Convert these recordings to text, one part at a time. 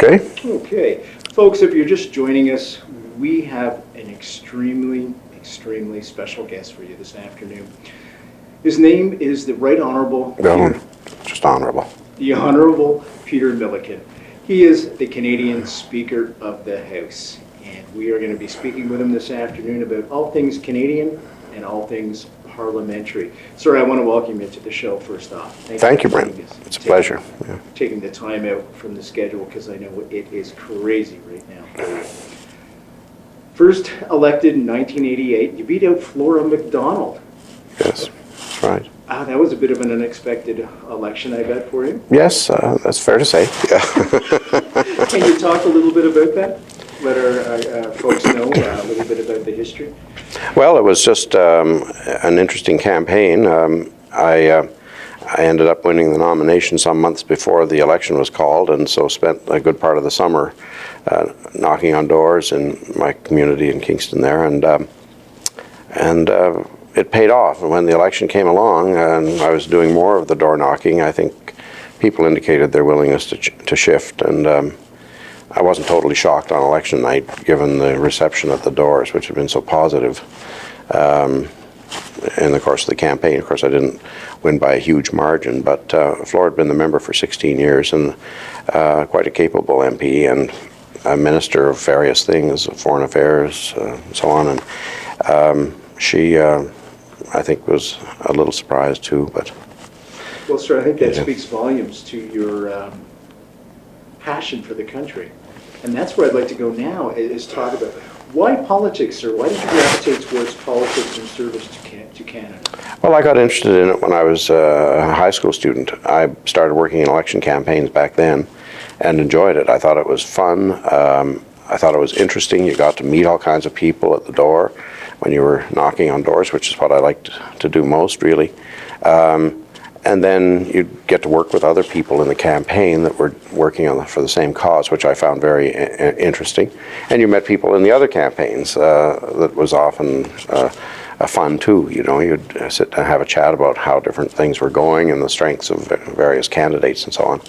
Okay. Okay. Folks, if you're just joining us, we have an extremely special guest for you this afternoon. His name is the Right Honorable No, just honorable. The Honorable Peter Milliken. He is the Canadian Speaker of the House, and we are going to be speaking with him this afternoon about all things Canadian and all things parliamentary. Sir, I want to welcome you to the show first off. Thank you, Brent. It's a pleasure. Yeah. Taking the time out from the schedule, because I know it is crazy right now. First elected in 1988, you beat out Flora MacDonald. Yes, that's right. That was a bit of an unexpected election, I bet, for you. Yes, that's fair to say. Yeah. Can you talk a little bit about that? Let our folks know a little bit about the history. Well, it was just an interesting campaign. I ended up winning the nomination some months before the election was called, and so spent a good part of the summer knocking on doors in my community in Kingston there, and it paid off. And when the election came along and I was doing more of the door knocking, I think people indicated their willingness to shift, and I wasn't totally shocked on election night, given the reception at the doors, which had been so positive in the course of the campaign. Of course, I didn't win by a huge margin, but Flora had been the member for 16 years and quite a capable MP and a minister of various things, foreign affairs, and so on. And she, I think, was a little surprised too. But well, sir, I think that speaks volumes to your passion for the country. And that's where I'd like to go now, is talk about why politics, sir? Why did you gravitate towards politics and service to Canada? Well, I got interested in it when I was a high school student. I started working in election campaigns back then and enjoyed it. I thought it was fun. I thought it was interesting. You got to meet all kinds of people at the door when you were knocking on doors, which is what I liked to do most, really. And then you'd get to work with other people in the campaign that were working for the same cause, which I found very interesting. And you met people in the other campaigns that was often fun too. You know, you'd sit and have a chat about how different things were going and the strengths of various candidates and so on.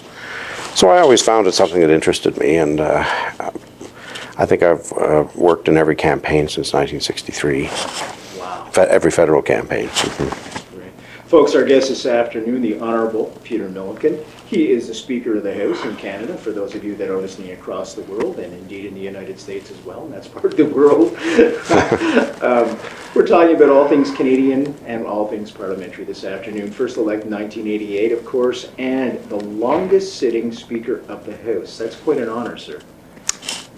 So I always found it something that interested me, and I think I've worked in every campaign since 1963. Wow. Every federal campaign. Folks, our guest this afternoon, the Honorable Peter Milliken. He is the Speaker of the House in Canada, for those of you that are listening across the world, and indeed in the United States as well, and that's part of the world. We're talking about all things Canadian and all things parliamentary this afternoon. First elected 1988, of course, and the longest sitting Speaker of the House. That's quite an honor, sir.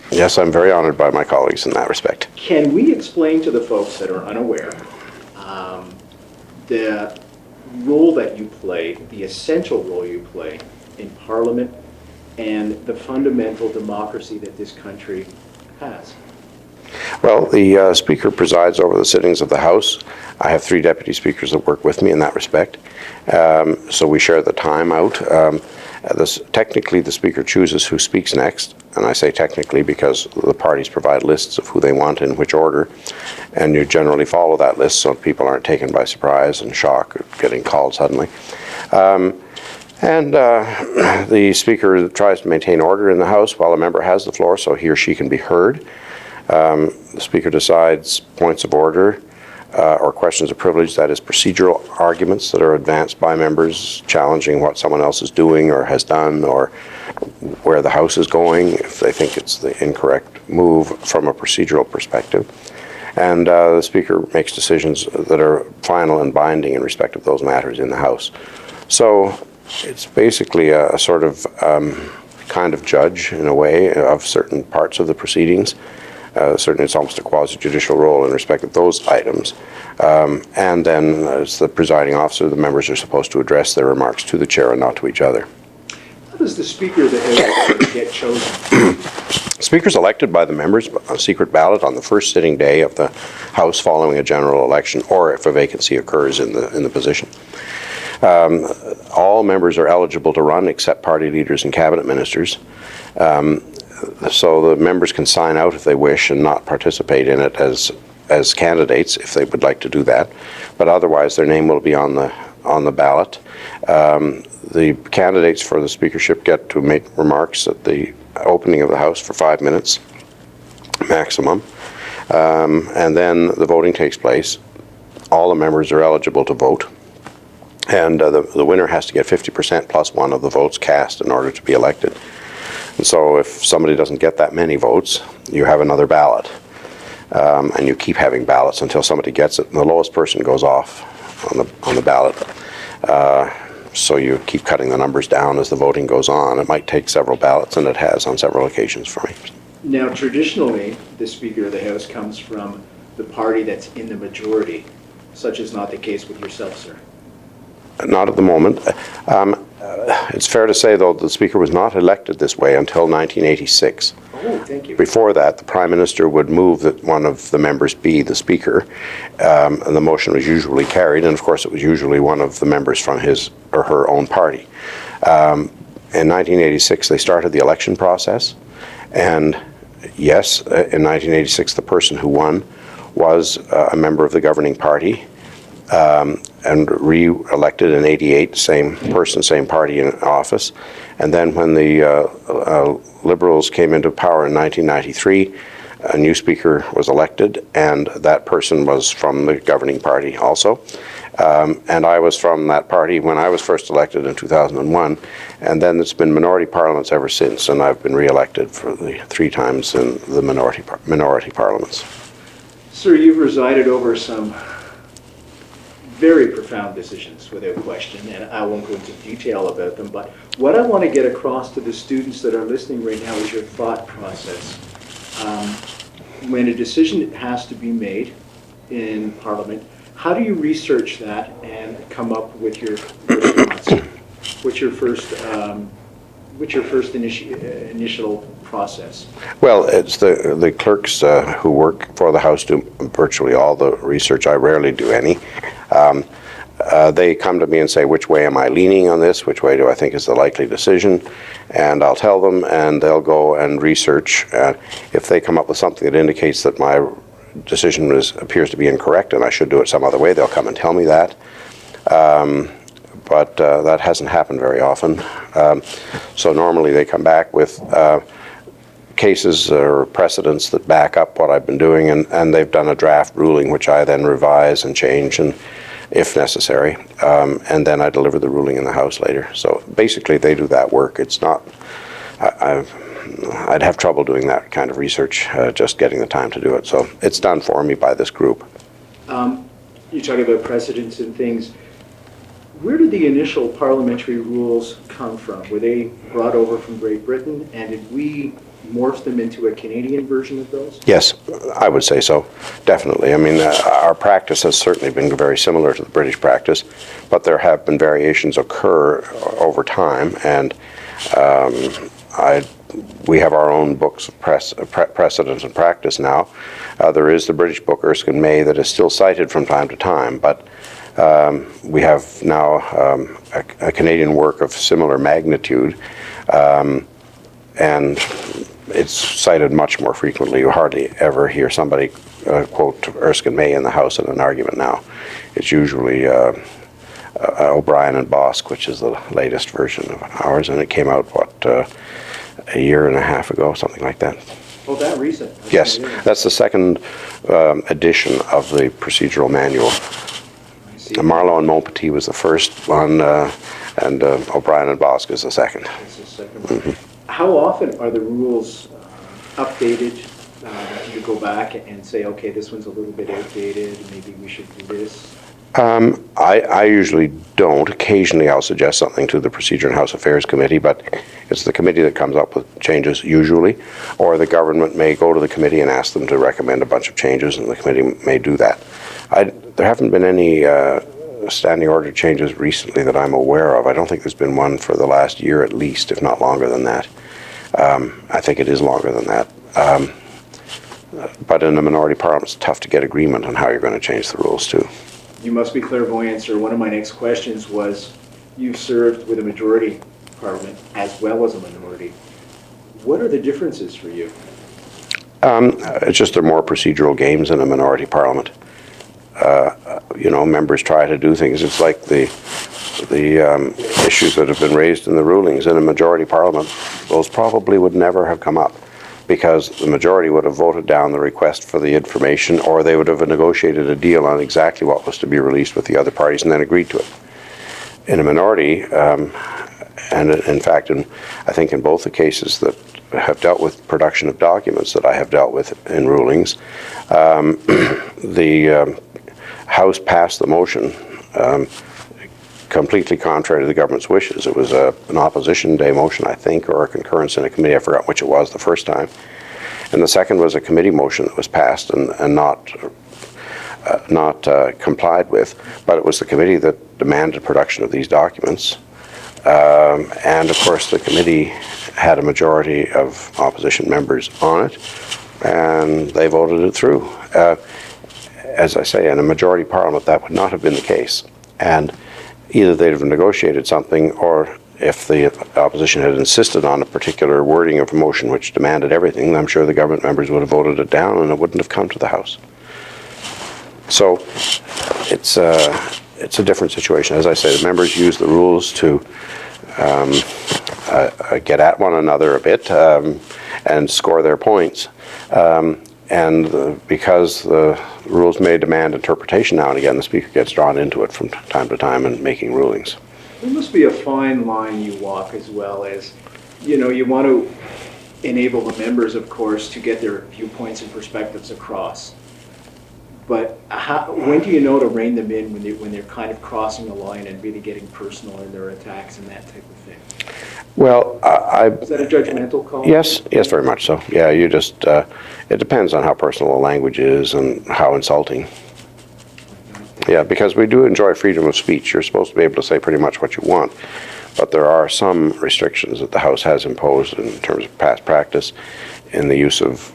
Yes, I'm very honored by my colleagues in that respect. Can we explain to the folks that are unaware the role that you play, the essential role you play in Parliament and the fundamental democracy that this country has? Well, the Speaker presides over the sittings of the House. I have 3 deputy speakers that work with me in that respect. So we share the time out. Technically, the Speaker chooses who speaks next, and I say technically because the parties provide lists of who they want in which order, and you generally follow that list so people aren't taken by surprise and shock at getting called suddenly. The Speaker tries to maintain order in the House while a member has the floor so he or she can be heard. The Speaker decides points of order or questions of privilege, that is procedural arguments that are advanced by members challenging what someone else is doing or has done, or where the House is going if they think it's the incorrect move from a procedural perspective. And the Speaker makes decisions that are final and binding in respect of those matters in the House. So it's basically a sort of kind of judge, in a way, of certain parts of the proceedings. Certainly it's almost a quasi-judicial role in respect of those items. And then as the presiding officer, the members are supposed to address their remarks to the chair and not to each other. How does the Speaker of the House get chosen? Speaker's elected by the members on a secret ballot on the first sitting day of the House following a general election, or if a vacancy occurs in the position. All members are eligible to run except party leaders and cabinet ministers. So the members can sign out if they wish and not participate in it as candidates if they would like to do that, but otherwise their name will be on the ballot. The candidates for the speakership get to make remarks at the opening of the House for 5 minutes maximum, and then the voting takes place. All the members are eligible to vote, and the winner has to get 50% plus one of the votes cast in order to be elected. And so if somebody doesn't get that many votes, you have another ballot, and you keep having ballots until somebody gets it, and the lowest person goes off on the ballot. So you keep cutting the numbers down as the voting goes on. It might take several ballots, and it has on several occasions for me. Now, traditionally, the Speaker of the House comes from the party that's in the majority. Such is not the case with yourself, sir. Not at the moment. It's fair to say, though, the Speaker was not elected this way until 1986. Oh, thank you. Before that, the Prime Minister would move that one of the members be the Speaker, and the motion was usually carried, and of course it was usually one of the members from his or her own party. In 1986, they started the election process, and yes, in 1986, the person who won was a member of the governing party, and re-elected in '88, same person, same party in office. And then when the Liberals came into power in 1993, a new Speaker was elected, and that person was from the governing party also. And I was from that party when I was first elected in 2001, and then it's been minority parliaments ever since, and I've been re-elected for the 3 times in the minority parliaments. Sir, you've presided over some very profound decisions, without question, and I won't go into detail about them, but what I want to get across to the students that are listening right now is your thought process. When a decision has to be made in Parliament, how do you research that and come up with your response? What's your first initial process? Well, it's the clerks who work for the House do virtually all the research. I rarely do any. They come to me and say, which way am I leaning on this? Which way do I think is the likely decision? And I'll tell them, and they'll go and research. If they come up with something that indicates that my decision appears to be incorrect and I should do it some other way, they'll come and tell me that. But that hasn't happened very often. So normally they come back with cases or precedents that back up what I've been doing, and they've done a draft ruling which I then revise and change, and if necessary, and then I deliver the ruling in the House later. So basically they do that work. It's not, I'd have trouble doing that kind of research, just getting the time to do it. So it's done for me by this group. You talk about precedents and things. Where did the initial parliamentary rules come from? Were they brought over from Great Britain, and did we morph them into a Canadian version of those? Yes, I would say so, definitely. I mean, our practice has certainly been very similar to the British practice, but there have been variations occur over time, and we have our own books of precedent and practice now. There is the British book, Erskine May, that is still cited from time to time, but we have now a Canadian work of similar magnitude, and it's cited much more frequently. You hardly ever hear somebody quote Erskine May in the House in an argument now. It's usually O'Brien and Bosque, which is the latest version of ours, and it came out, what, a year and a half ago, something like that. Oh, that recent? Yes, that's the second edition of the procedural manual. Marlowe and Montpetit was the first one, and O'Brien and Bosque is the second. That's the second one. Mm-hmm. How often are the rules updated? Do you go back and say, okay, this one's a little bit outdated, maybe we should do this? I usually don't. Occasionally I'll suggest something to the Procedure and House Affairs Committee, but it's the committee that comes up with changes usually, or the government may go to the committee and ask them to recommend a bunch of changes, and the committee may do that. There haven't been any standing order changes recently that I'm aware of. I don't think there's been one for the last year at least, if not longer than that. I think it is longer than that. But in a minority parliament, it's tough to get agreement on how you're going to change the rules too. You must be clairvoyant, sir. One of my next questions was, you've served with a majority parliament as well as a minority. What are the differences for you? It's just there are more procedural games in a minority parliament. You know, members try to do things. It's like the issues that have been raised in the rulings in a majority parliament, those probably would never have come up, because the majority would have voted down the request for the information, or they would have negotiated a deal on exactly what was to be released with the other parties and then agreed to it. In a minority, and in fact, I think in both the cases that have dealt with production of documents that I have dealt with in rulings, the House passed the motion completely contrary to the government's wishes. It was an opposition day motion, I think, or a concurrence in a committee. I forgot which it was the first time. And the second was a committee motion that was passed and not complied with. But it was the committee that demanded production of these documents. And of course, the committee had a majority of opposition members on it, and they voted it through. As I say, in a majority parliament, that would not have been the case. And either they'd have negotiated something, or if the opposition had insisted on a particular wording of a motion which demanded everything, I'm sure the government members would have voted it down and it wouldn't have come to the House. So it's a different situation. As I say, the members use the rules to get at one another a bit and score their points. Because the rules may demand interpretation now and again, the Speaker gets drawn into it from time to time in making rulings. There must be a fine line you walk, as well as, you want to enable the members, of course, to get their viewpoints and perspectives across. But when do you know to rein them in when they're kind of crossing the line and really getting personal in their attacks and that type of thing? Well, Is that a judgmental call? Yes, very much so. Yeah, you just, it depends on how personal the language is and how insulting. Yeah, because we do enjoy freedom of speech. You're supposed to be able to say pretty much what you want, but there are some restrictions that the House has imposed in terms of past practice in the use of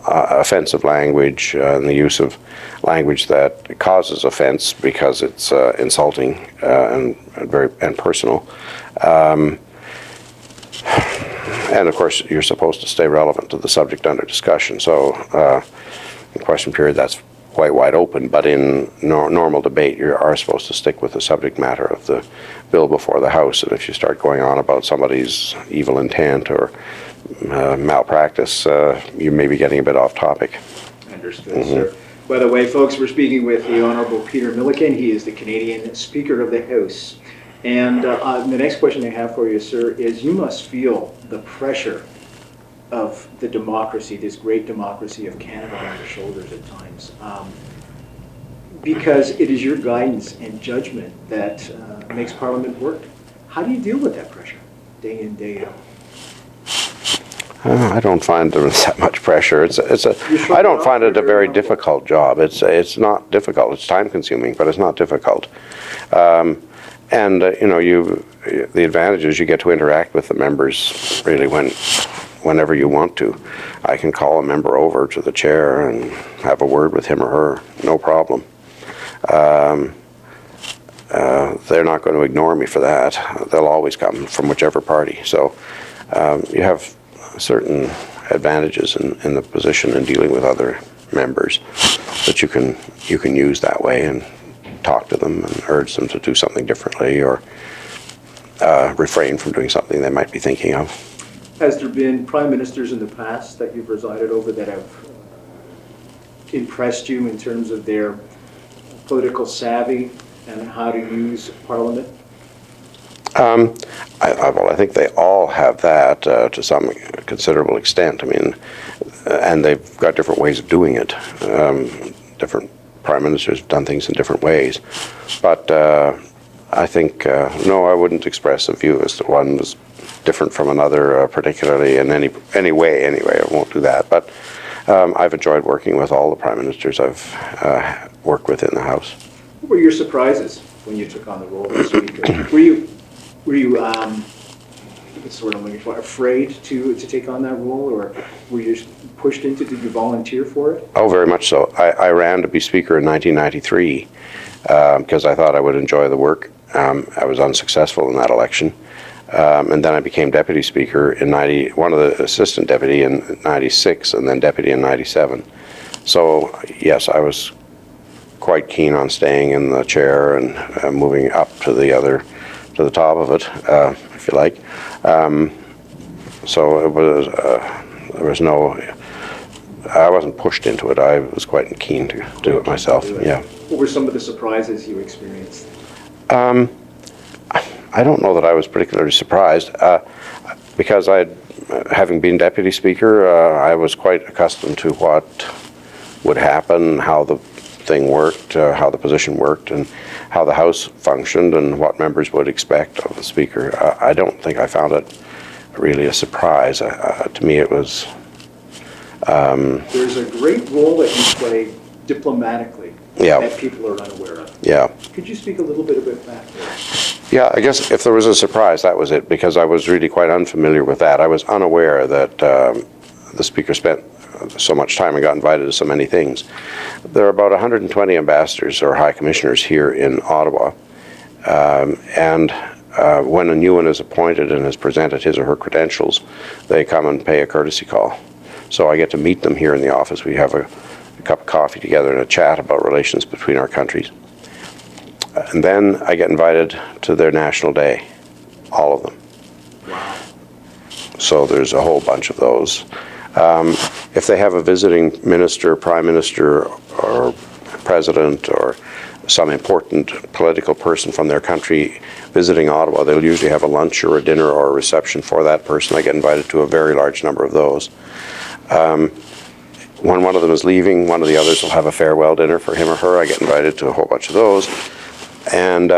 offensive language, and the use of language that causes offense because it's insulting and personal. And of course, you're supposed to stay relevant to the subject under discussion. So in question period, that's quite wide open. But in normal debate, you are supposed to stick with the subject matter of the bill before the House. And if you start going on about somebody's evil intent or malpractice, you may be getting a bit off topic. Understood, sir. By the way, folks, we're speaking with the Honourable Peter Milliken. He is the Canadian Speaker of the House. And the next question I have for you, sir, is you must feel the pressure of the democracy, this great democracy of Canada, on your shoulders at times, because it is your guidance and judgment that makes Parliament work. How do you deal with that pressure, day in, day out? I don't find there is that much pressure. I don't find it a very difficult job. It's not difficult. It's time consuming, but it's not difficult. The advantage is you get to interact with the members really whenever you want to. I can call a member over to the chair and have a word with him or her, no problem. They're not going to ignore me for that. They'll always come from whichever party. So you have certain advantages in the position in dealing with other members that you can use that way and talk to them and urge them to do something differently or refrain from doing something they might be thinking of. Has there been prime ministers in the past that you've presided over that have impressed you in terms of their political savvy and how to use Parliament? I think they all have that to some considerable extent. I mean, and they've got different ways of doing it. Different prime ministers have done things in different ways. But I think, no, I wouldn't express a view as to one was different from another, particularly in any way anyway. I won't do that. But I've enjoyed working with all the prime ministers I've worked with in the House. What were your surprises when you took on the role of Speaker? Were you sort of afraid to take on that role, or were you pushed into? Did you volunteer for it? Oh, very much so. I ran to be Speaker in 1993 because I thought I would enjoy the work. I was unsuccessful in that election. And then I became Deputy Speaker in one of the Assistant Deputy in 96 and then Deputy in 97. So, yes, I was quite keen on staying in the chair and moving up to the to the top of it, if you like. So it was, there was no, I wasn't pushed into it. I was quite keen to do it myself. Yeah. What were some of the surprises you experienced? I don't know that I was particularly surprised because having been deputy speaker, I was quite accustomed to what would happen, how the thing worked, how the position worked, and how the House functioned, and what members would expect of the speaker. I don't think I found it really a surprise. To me, it was. There's a great role that you play diplomatically that people are unaware of. Yeah. Could you speak a little bit about that? Yeah, I guess if there was a surprise, that was it, because I was really quite unfamiliar with that. I was unaware that the speaker spent so much time and got invited to so many things. There are about 120 ambassadors or high commissioners here in Ottawa, and when a new one is appointed and has presented his or her credentials, they come and pay a courtesy call. So I get to meet them here in the office. We have a cup of coffee together and a chat about relations between our countries. And then I get invited to their National Day, all of them. Wow. So there's a whole bunch of those. If they have a visiting minister, prime minister, or president, or some important political person from their country visiting Ottawa, they'll usually have a lunch or a dinner or a reception for that person. I get invited to a very large number of those. When one of them is leaving, one of the others will have a farewell dinner for him or her. I get invited to a whole bunch of those. And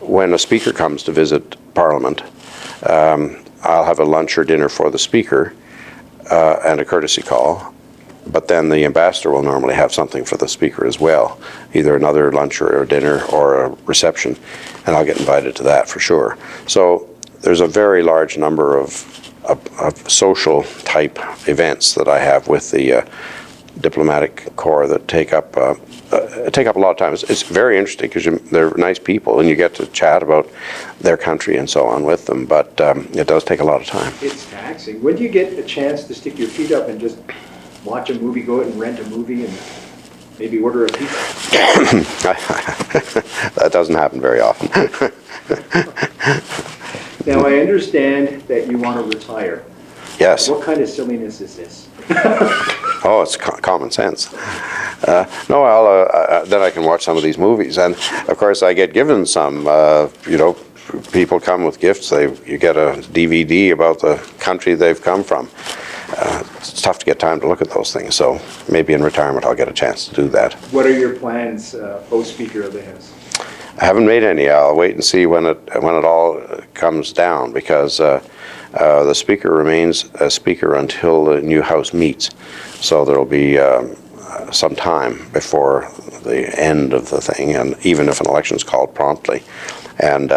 when a speaker comes to visit Parliament, I'll have a lunch or dinner for the speaker and a courtesy call. But then the ambassador will normally have something for the speaker as well, either another lunch or a dinner or a reception, and I'll get invited to that for sure. So there's a very large number of social type events that I have with the diplomatic corps that take up a lot of time. It's very interesting because they're nice people and you get to chat about their country and so on with them, but it does take a lot of time. It's taxing. When do you get a chance to stick your feet up and just watch a movie, go out and rent a movie and maybe order a pizza? That doesn't happen very often. Now, I understand that you want to retire. Yes. What kind of silliness is this? Oh, it's common sense. No, then I can watch some of these movies, and of course I get given some. People come with gifts. You get a DVD about the country they've come from. It's tough to get time to look at those things, so maybe in retirement I'll get a chance to do that. What are your plans, post-Speaker of the House? I haven't made any. I'll wait and see when it all comes down, because the Speaker remains a Speaker until the new House meets. So there'll be some time before the end of the thing, and even if an election is called promptly. And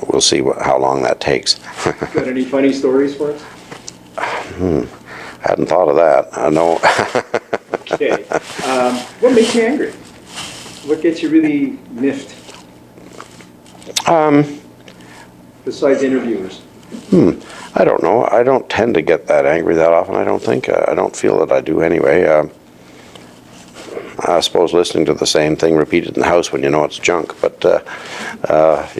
we'll see how long that takes. Got any funny stories for us? Hadn't thought of that. No. Okay. What makes you angry? What gets you really miffed? Besides interviewers. I don't know. I don't tend to get that angry that often, I don't think. I don't feel that I do anyway. I suppose listening to the same thing repeated in the House when you know it's junk, but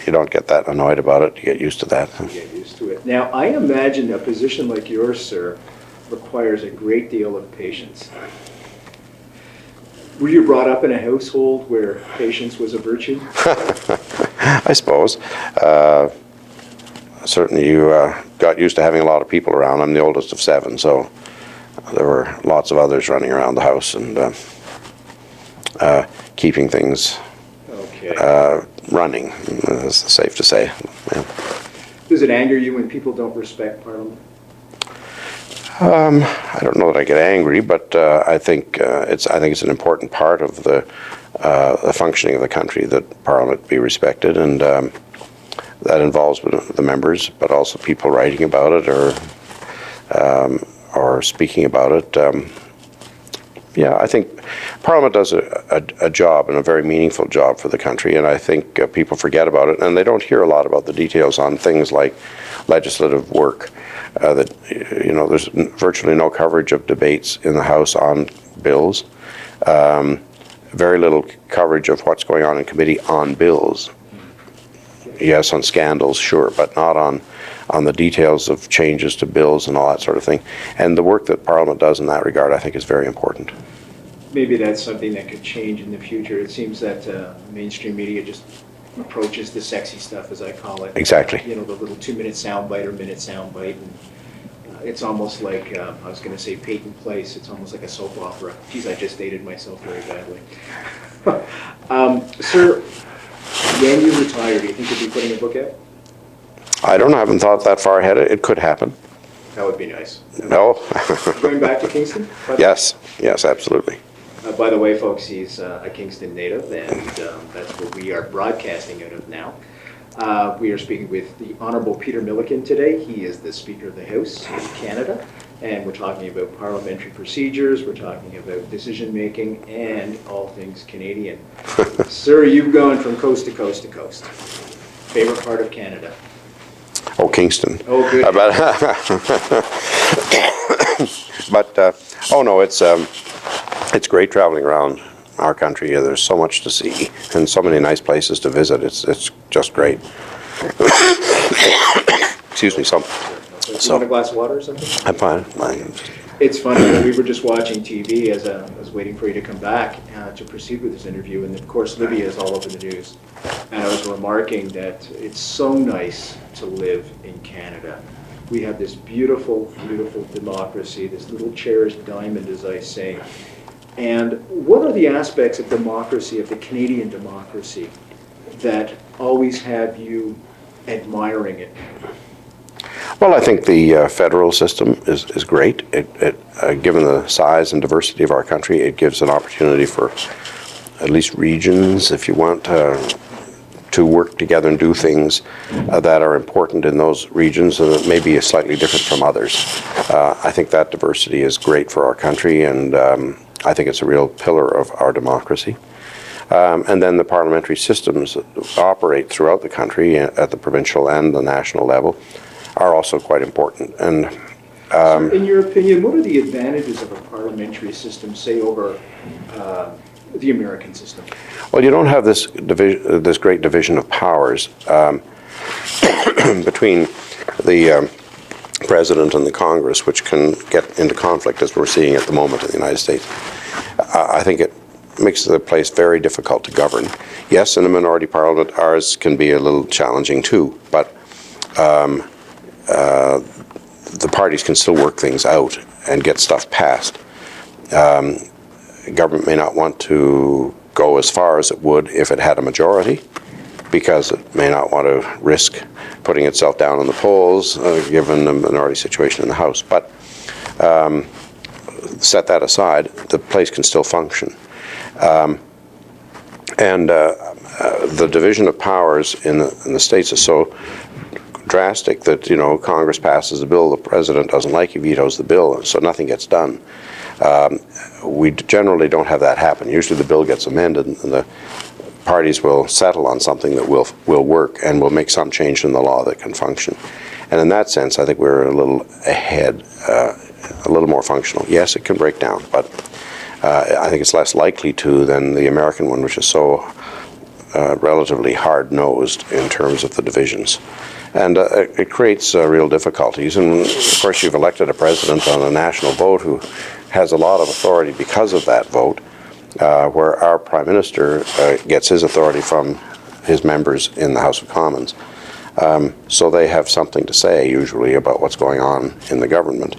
you don't get that annoyed about it. You get used to that. You get used to it. Now, I imagine a position like yours, sir, requires a great deal of patience. Were you brought up in a household where patience was a virtue? I suppose. Certainly you got used to having a lot of people around. I'm the oldest of 7, so there were lots of others running around the house and keeping things running, is safe to say. Yeah. Does it anger you when people don't respect Parliament? I don't know that I get angry, but I think it's an important part of the functioning of the country that Parliament be respected, and that involves the members, but also people writing about it or speaking about it. Yeah, I think Parliament does a job, and a very meaningful job for the country, and I think people forget about it, and they don't hear a lot about the details on things like legislative work. There's virtually no coverage of debates in the House on bills. Very little coverage of what's going on in committee on bills. yes, on scandals, sure, but not on the details of changes to bills and all that sort of thing. And the work that Parliament does in that regard, I think, is very important. Maybe that's something that could change in the future. It seems that mainstream media just approaches the sexy stuff, as I call it. Exactly. You know, the little 2-minute soundbite or minute soundbite. And it's almost like, I was going to say Peyton Place, it's almost like a soap opera. Geez, I just dated myself very badly. Sir, when you retire, do you think you'll be putting a book out? I don't know, I haven't thought that far ahead. It could happen. That would be nice. No? Going back to Kingston? Yes, yes, absolutely. By the way, folks, he's a Kingston native, and that's where we are broadcasting out of now. We are speaking with the Honourable Peter Milliken today. He is the Speaker of the House in Canada, and we're talking about parliamentary procedures, we're talking about decision-making, and all things Canadian. Sir, you've gone from coast to coast to coast. Favorite part of Canada? Oh, Kingston. Oh, good. Oh no, it's great traveling around our country. There's so much to see and so many nice places to visit. It's just great. Excuse me. You want a glass of water or something? I'm fine. It's funny, we were just watching TV as I was waiting for you to come back to proceed with this interview, and of course Libya is all over the news. And I was remarking that it's so nice to live in Canada. We have this beautiful, beautiful democracy, this little cherished diamond, as I say. And what are the aspects of democracy, of the Canadian democracy, that always have you admiring it? Well, I think the federal system is great. Given the size and diversity of our country, it gives an opportunity for at least regions, if you want, to work together and do things that are important in those regions and that may be slightly different from others. I think that diversity is great for our country, and I think it's a real pillar of our democracy. And then the parliamentary systems that operate throughout the country at the provincial and the national level are also quite important. And so in your opinion, what are the advantages of a parliamentary system, say, over the American system? Well, you don't have this great division of powers between the President and the Congress, which can get into conflict, as we're seeing at the moment in the United States. I think it makes the place very difficult to govern. Yes, in a minority parliament, ours can be a little challenging too, but the parties can still work things out and get stuff passed. Government may not want to go as far as it would if it had a majority, because it may not want to risk putting itself down in the polls given the minority situation in the House. But set that aside, the place can still function. The division of powers in the states is so drastic that, you know, Congress passes a bill, the President doesn't like, he vetoes the bill, so nothing gets done. We generally don't have that happen. Usually the bill gets amended and the parties will settle on something that will work and will make some change in the law that can function. And in that sense, I think we're a little ahead, a little more functional. Yes, it can break down, but I think it's less likely to than the American one, which is so relatively hard-nosed in terms of the divisions. And it creates real difficulties. And of course, you've elected a president on a national vote who has a lot of authority because of that vote, where our Prime Minister gets his authority from his members in the House of Commons. So they have something to say, usually, about what's going on in the government.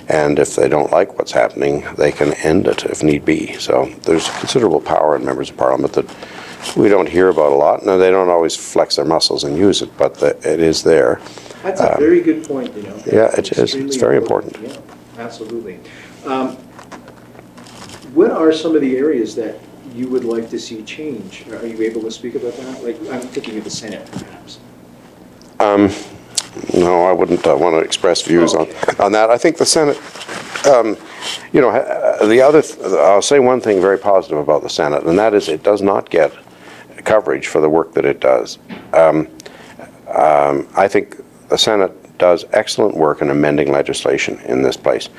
And if they don't like what's happening, they can end it if need be. So there's considerable power in members of Parliament that we don't hear about a lot. No, they don't always flex their muscles and use it, but it is there. That's a very good point, you know. Yeah, it is. It's very important. Yeah, absolutely. What are some of the areas that you would like to see change? Are you able to speak about that? Like, I'm thinking of the Senate, perhaps. No, I wouldn't want to express views on that. I think the Senate, you know, I'll say one thing very positive about the Senate, and that is it does not get coverage for the work that it does. I think the Senate does excellent work in amending legislation in this place.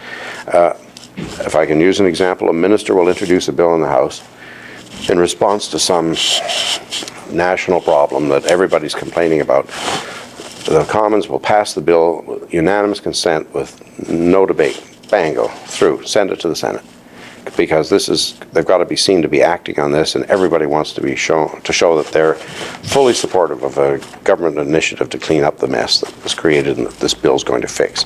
If I can use an example, a minister will introduce a bill in the House in response to some national problem that everybody's complaining about. The Commons will pass the bill with unanimous consent with no debate. Bang, go through, send it to the Senate. Because they've got to be seen to be acting on this, and everybody wants to be show that they're fully supportive of a government initiative to clean up the mess that was created and that this bill's going to fix.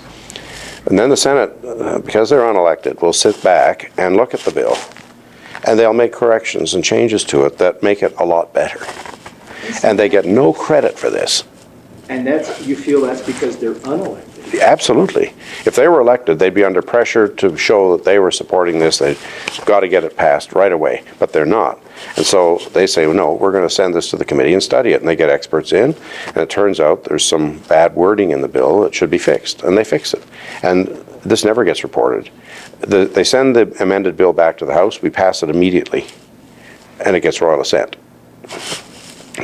And then the Senate, because they're unelected, will sit back and look at the bill, and they'll make corrections and changes to it that make it a lot better. And they get no credit for this. And you feel that's because they're unelected? Absolutely. If they were elected, they'd be under pressure to show that they were supporting this. They've got to get it passed right away, but they're not. And so they say, well, no, we're going to send this to the committee and study it. And they get experts in, and it turns out there's some bad wording in the bill that should be fixed, and they fix it. And this never gets reported. They send the amended bill back to the House, we pass it immediately, and it gets royal assent.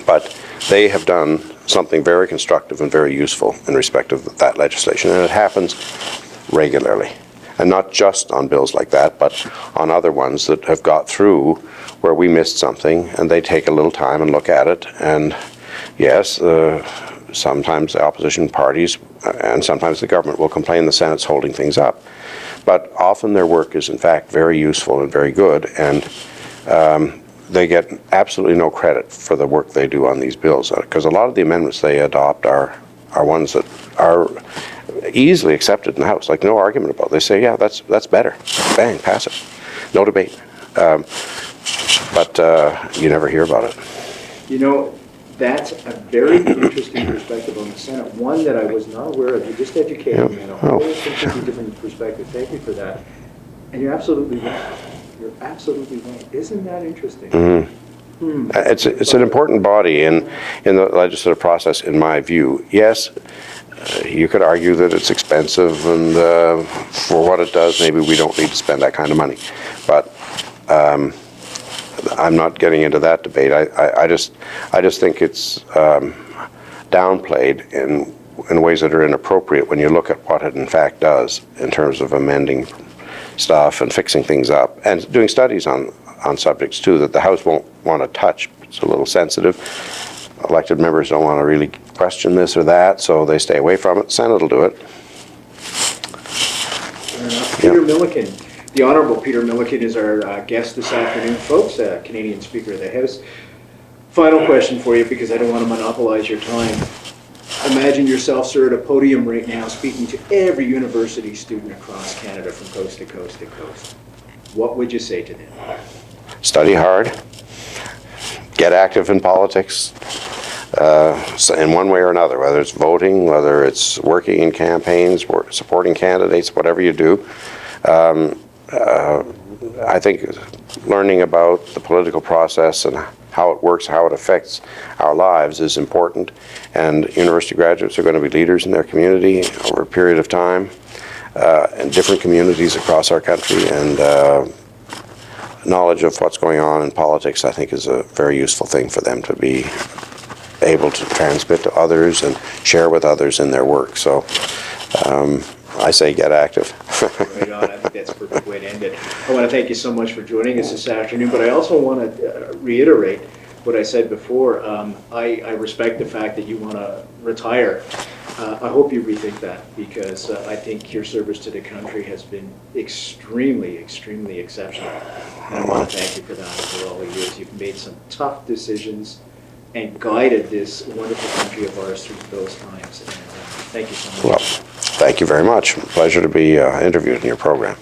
But they have done something very constructive and very useful in respect of that legislation, and it happens regularly. And not just on bills like that, but on other ones that have got through where we missed something, and they take a little time and look at it. And yes, sometimes the opposition parties and sometimes the government will complain the Senate's holding things up. But often their work is in fact very useful and very good, and they get absolutely no credit for the work they do on these bills, because a lot of the amendments they adopt are ones that are easily accepted in the House, like no argument about it. They say, yeah, that's better. Bang, pass it. No debate. But you never hear about it. You know, that's a very interesting perspective on the Senate, one that I was not aware of. You just educated me on a whole completely different perspective. Thank you for that. And you're absolutely right. You're absolutely right. Isn't that interesting? Mm-hmm. It's an important body in the legislative process, in my view. Yes, you could argue that it's expensive, and for what it does, maybe we don't need to spend that kind of money. But I'm not getting into that debate. I just think it's downplayed in ways that are inappropriate when you look at what it in fact does in terms of amending stuff and fixing things up, and doing studies on subjects too that the House won't want to touch. It's a little sensitive. Elected members don't want to really question this or that, so they stay away from it. Senate will do it. Peter Milliken. The Honourable Peter Milliken is our guest this afternoon, folks, Canadian Speaker of the House. Final question for you, because I don't want to monopolize your time. Imagine yourself, sir, at a podium right now speaking to every university student across Canada from coast to coast to coast. What would you say to them? Study hard. Get active in politics in one way or another, whether it's voting, whether it's working in campaigns, or supporting candidates, whatever you do. I think learning about the political process and how it works, how it affects our lives is important, and university graduates are going to be leaders in their community over a period of time in different communities across our country, and knowledge of what's going on in politics, I think, is a very useful thing for them to be able to transmit to others and share with others in their work. So I say get active. Right on. I think that's a perfect way to end it. I want to thank you so much for joining us this afternoon, but I also want to reiterate what I said before. I respect the fact that you want to retire. I hope you rethink that, because I think your service to the country has been extremely, extremely exceptional. And I want to thank you for that for all the years. You've made some tough decisions and guided this wonderful country of ours through those times. And thank you so much. Well, thank you very much. Pleasure to be interviewed in your program.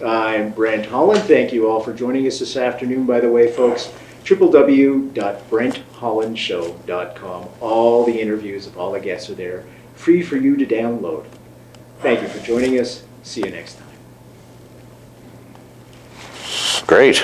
I'm Brent Holland. Thank you all for joining us this afternoon, by the way, folks. www.brenthollandshow.com. All the interviews of all the guests are there, free for you to download. Thank you for joining us. See you next time. Great.